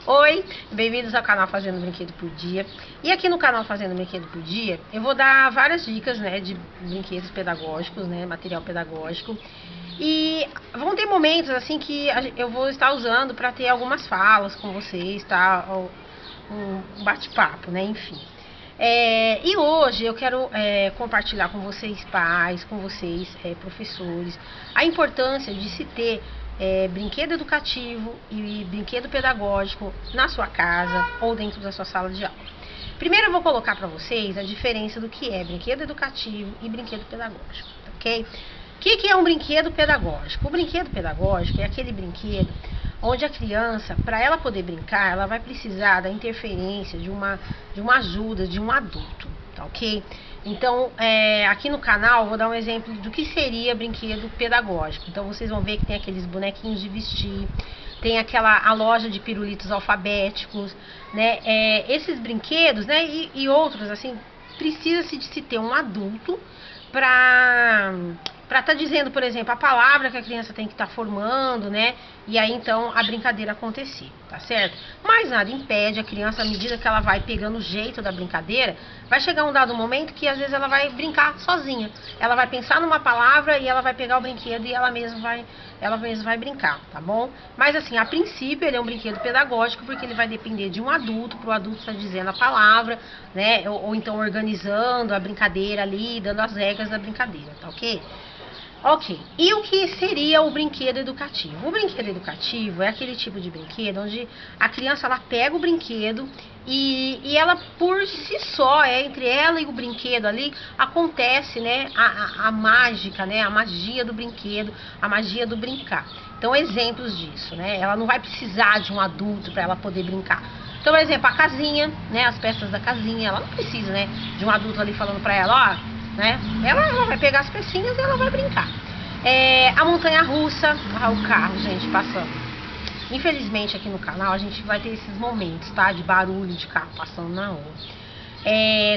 Oi, bem-vindos ao canal Fazendo Brinquedo por Dia. E aqui no canal Fazendo Brinquedo por Dia, eu vou dar várias dicas, né, de brinquedos pedagógicos, né, material pedagógico. E vão ter momentos assim que eu vou estar usando para ter algumas falas com vocês, tá? Um bate-papo, né, enfim. E hoje eu quero compartilhar com vocês pais, com vocês professores, a importância de se ter brinquedo educativo e brinquedo pedagógico na sua casa ou dentro da sua sala de aula. Primeiro eu vou colocar para vocês a diferença do que é brinquedo educativo e brinquedo pedagógico, ok? O que é um brinquedo pedagógico? O brinquedo pedagógico é aquele brinquedo onde a criança, para ela poder brincar, ela vai precisar da interferência de uma ajuda de um adulto, tá ok? Então, aqui no canal, eu vou dar um exemplo do que seria brinquedo pedagógico. Então, vocês vão ver que tem aqueles bonequinhos de vestir, tem a loja de pirulitos alfabéticos, né? Esses brinquedos, né? E outros, assim, precisa-se de se ter um adulto para estar dizendo, por exemplo, a palavra que a criança tem que estar formando, né? E aí então a brincadeira acontecer, tá certo? Mas nada impede a criança, à medida que ela vai pegando o jeito da brincadeira, vai chegar um dado momento que às vezes ela vai brincar sozinha. Ela vai pensar numa palavra e ela vai pegar o brinquedo e ela mesma vai brincar, tá bom? Mas assim, a princípio ele é um brinquedo pedagógico porque ele vai depender de um adulto, para o adulto estar dizendo a palavra, né? Ou então organizando a brincadeira ali, dando as regras da brincadeira, tá ok? Ok, e o que seria o brinquedo educativo? O brinquedo educativo é aquele tipo de brinquedo onde a criança ela pega o brinquedo e ela por si só, entre ela e o brinquedo ali, acontece, né, a mágica, né, a magia do brinquedo, a magia do brincar. Então, exemplos disso, né, ela não vai precisar de um adulto para ela poder brincar. Então, por exemplo, a casinha, né, as peças da casinha, ela não precisa, né, de um adulto ali falando para ela, ó, né? Ela vai pegar as pecinhas e ela vai brincar. A montanha-russa, o carro, gente, passando. Infelizmente aqui no canal a gente vai ter esses momentos, tá? De barulho de carro passando na rua.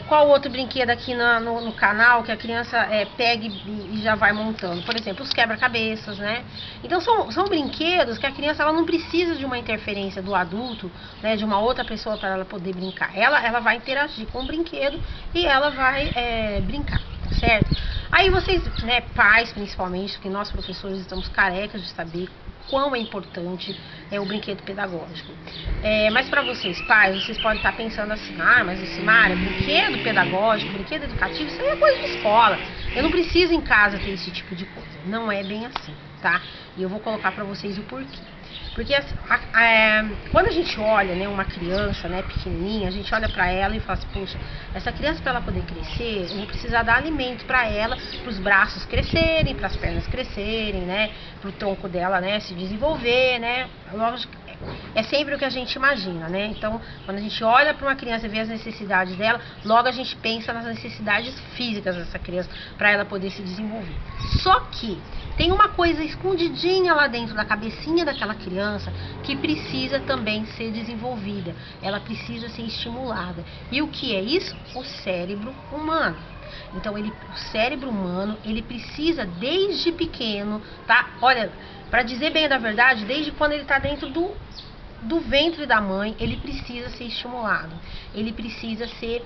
Qual outro brinquedo aqui no canal que a criança pega e já vai montando? Por exemplo, os quebra-cabeças, né? Então são brinquedos que a criança ela não precisa de uma interferência do adulto, né? De uma outra pessoa para ela poder brincar. Ela vai interagir com o brinquedo e ela vai brincar, certo? Aí vocês, né, pais principalmente, porque nós professores estamos carecas de saber quão é importante o brinquedo pedagógico. Mas para vocês, pais, vocês podem estar pensando assim, mas Simária, brinquedo pedagógico, brinquedo educativo, isso aí é coisa de escola. Eu não preciso em casa ter esse tipo de coisa. Não é bem assim, tá? E eu vou colocar para vocês o porquê. Porque assim, quando a gente olha, né, uma criança, né, pequenininha, a gente olha para ela e fala assim, poxa, essa criança para ela poder crescer, eu vou precisar dar alimento para ela, para os braços crescerem, para as pernas crescerem, né, para o tronco dela, né, se desenvolver, né. Lógico, é sempre o que a gente imagina, né? Então, quando a gente olha para uma criança e vê as necessidades dela, logo a gente pensa nas necessidades físicas dessa criança para ela poder se desenvolver. Só que tem uma coisa escondidinha lá dentro da cabecinha daquela criança que precisa também ser desenvolvida. Ela precisa ser estimulada. E o que é isso? O cérebro humano. Então, o cérebro humano, ele precisa desde pequeno, tá? Olha, para dizer bem da verdade, desde quando ele está dentro do ventre da mãe, ele precisa ser estimulado, ele precisa ser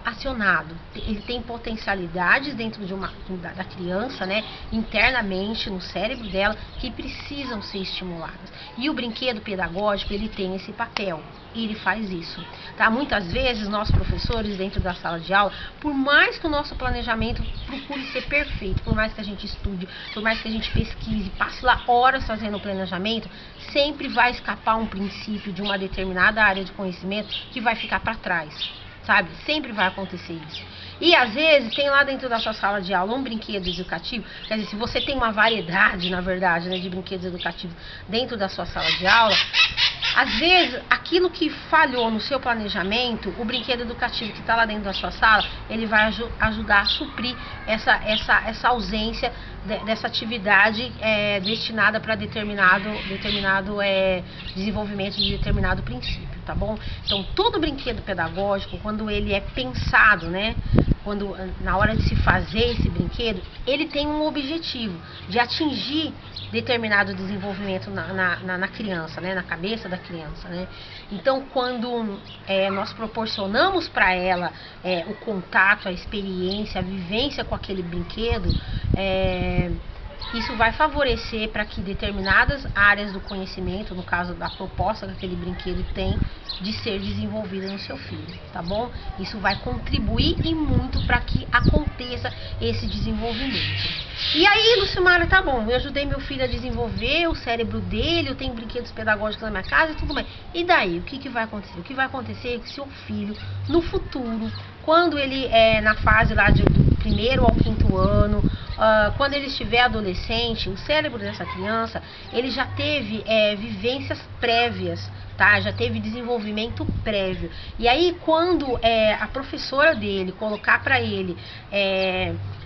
acionado. Ele tem potencialidades dentro da criança, né, internamente no cérebro dela, que precisam ser estimuladas. E o brinquedo pedagógico, ele tem esse papel, e ele faz isso, tá? Muitas vezes nós professores dentro da sala de aula, por mais que o nosso planejamento procure ser perfeito, por mais que a gente estude, por mais que a gente pesquise, passe lá horas fazendo o planejamento, sempre vai escapar um princípio de uma determinada área de conhecimento que vai ficar para trás, sabe? Sempre vai acontecer isso. E às vezes tem lá dentro da sua sala de aula um brinquedo educativo, quer dizer, se você tem uma variedade, na verdade, né, de brinquedos educativos dentro da sua sala de aula, às vezes aquilo que falhou no seu planejamento, o brinquedo educativo que está lá dentro da sua sala, ele vai ajudar a suprir essa ausência dessa atividade destinada para determinado desenvolvimento de determinado princípio, tá bom? Então todo brinquedo pedagógico, quando ele é pensado, né, na hora de se fazer esse brinquedo, ele tem um objetivo de atingir determinado desenvolvimento na criança, né, na cabeça da criança, né? Então, quando nós proporcionamos para ela o contato, a experiência, a vivência com aquele brinquedo, isso vai favorecer para que determinadas áreas do conhecimento, no caso da proposta que aquele brinquedo tem, de ser desenvolvida no seu filho, tá bom? Isso vai contribuir e muito para que aconteça esse desenvolvimento. E aí, Lucimara, tá bom, eu ajudei meu filho a desenvolver o cérebro dele, eu tenho brinquedos pedagógicos na minha casa e tudo mais. E daí, o que vai acontecer? O que vai acontecer é que seu filho, no futuro, quando ele na fase lá do 1º ao 5º ano, quando ele estiver adolescente, o cérebro dessa criança, ele já teve vivências prévias, tá? Já teve desenvolvimento prévio. E aí, quando a professora dele colocar para ele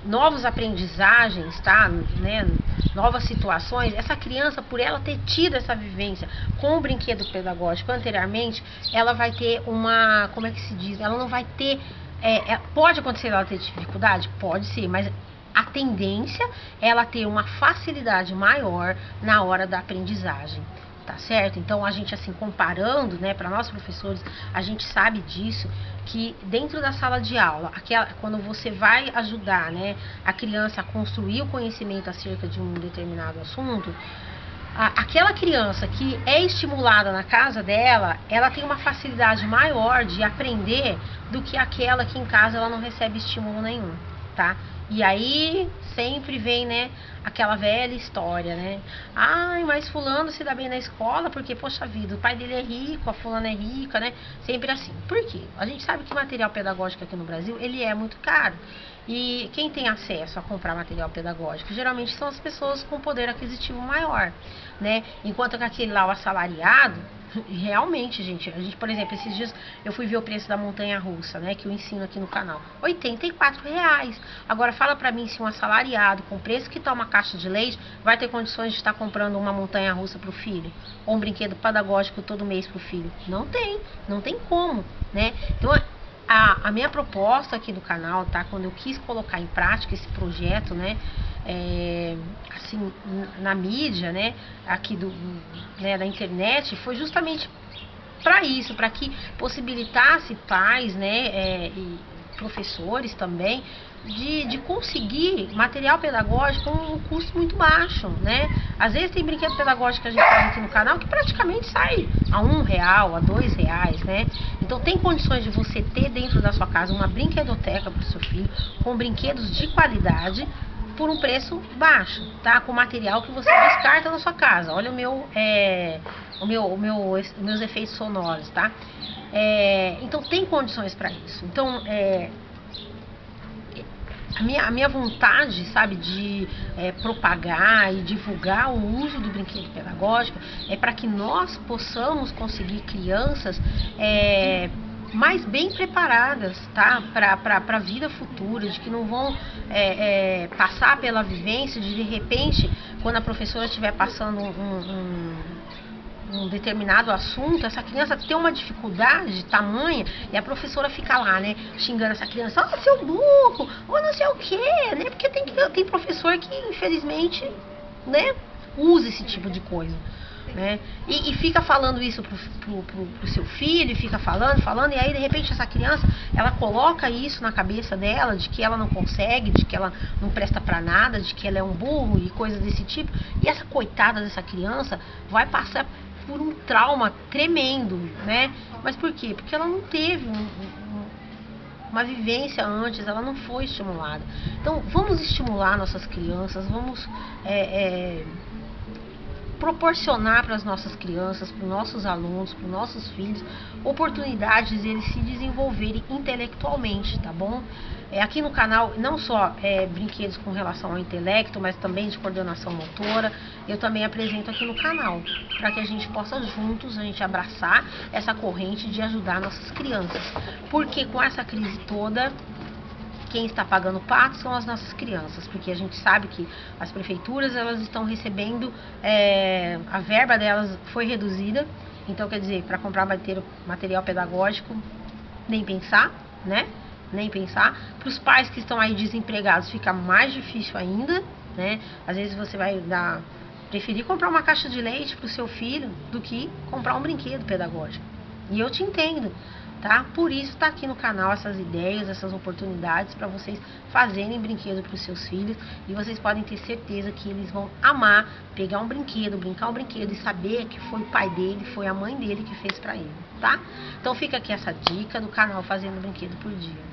novas aprendizagens, tá? Né? Novas situações, essa criança, por ela ter tido essa vivência com o brinquedo pedagógico anteriormente, ela vai ter uma, como é que se diz? Ela não vai ter, pode acontecer ela ter dificuldade? Pode ser, mas a tendência é ela ter uma facilidade maior na hora da aprendizagem. Tá certo? Então, a gente, assim, comparando, né, para nós professores, a gente sabe disso, que dentro da sala de aula, quando você vai ajudar, né, a criança a construir o conhecimento acerca de um determinado assunto, aquela criança que é estimulada na casa dela, ela tem uma facilidade maior de aprender do que aquela que em casa ela não recebe estímulo nenhum, tá? E aí sempre vem, né, aquela velha história, né? Ai, mas fulano se dá bem na escola porque, poxa vida, o pai dele é rico, a fulana é rica, né? Sempre assim. Por quê? A gente sabe que material pedagógico aqui no Brasil, ele é muito caro. E quem tem acesso a comprar material pedagógico, geralmente são as pessoas com poder aquisitivo maior, né? Enquanto que aquele lá, o assalariado, realmente, gente, por exemplo, esses dias eu fui ver o preço da montanha-russa, né, que eu ensino aqui no canal, R$ 84. Agora fala pra mim se um assalariado com o preço que tá uma caixa de leite vai ter condições de estar comprando uma montanha-russa pro filho, ou um brinquedo pedagógico todo mês pro filho. Não tem como, né? Então, a minha proposta aqui do canal, tá, quando eu quis colocar em prática esse projeto, né, assim, na mídia, né, aqui da internet, foi justamente para isso, para que possibilitasse pais, né, e professores também, de conseguir material pedagógico com um custo muito baixo, né? Às vezes tem brinquedo pedagógico que a gente faz aqui no canal que praticamente sai a R$ 1, a R$ 2, né? Então tem condições de você ter dentro da sua casa uma brinquedoteca para o seu filho, com brinquedos de qualidade, por um preço baixo, tá? Com material que você descarta na sua casa. Olha os meus efeitos sonoros, tá? Então tem condições para isso. Então, a minha vontade, sabe, de propagar e divulgar o uso do brinquedo pedagógico é para que nós possamos conseguir crianças mais bem preparadas, tá, para a vida futura, de que não vão passar pela vivência de repente, quando a professora estiver passando um determinado assunto, essa criança tem uma dificuldade tamanha e a professora fica lá, né, xingando essa criança, seu burro, ou não sei o que, né, porque tem professor que infelizmente, né, usa esse tipo de coisa, né, e fica falando isso pro seu filho, fica falando, e aí de repente essa criança, ela coloca isso na cabeça dela, de que ela não consegue, de que ela não presta pra nada, de que ela é um burro e coisas desse tipo, e essa coitada dessa criança vai passar por um trauma tremendo, né? Mas por quê? Porque ela não teve uma vivência antes, ela não foi estimulada. Então, vamos estimular nossas crianças, vamos proporcionar para as nossas crianças, para os nossos alunos, para os nossos filhos, oportunidades de eles se desenvolverem intelectualmente, tá bom? Aqui no canal, não só brinquedos com relação ao intelecto, mas também de coordenação motora, eu também apresento aqui no canal, para que a gente possa juntos, a gente abraçar essa corrente de ajudar nossas crianças. Porque com essa crise toda, quem está pagando o pato são as nossas crianças, porque a gente sabe que as prefeituras, elas estão recebendo, a verba delas foi reduzida, então quer dizer, para comprar material pedagógico, nem pensar, né? nem pensar. Para os pais que estão aí desempregados fica mais difícil ainda, né? Às vezes você vai preferir comprar uma caixa de leite para o seu filho do que comprar um brinquedo pedagógico. E eu te entendo, tá? Por isso tá aqui no canal essas ideias, essas oportunidades para vocês fazerem brinquedo para os seus filhos, e vocês podem ter certeza que eles vão amar pegar um brinquedo, brincar um brinquedo e saber que foi o pai dele, foi a mãe dele que fez para ele, tá? Então fica aqui essa dica do canal Fazendo Brinquedo por Dia.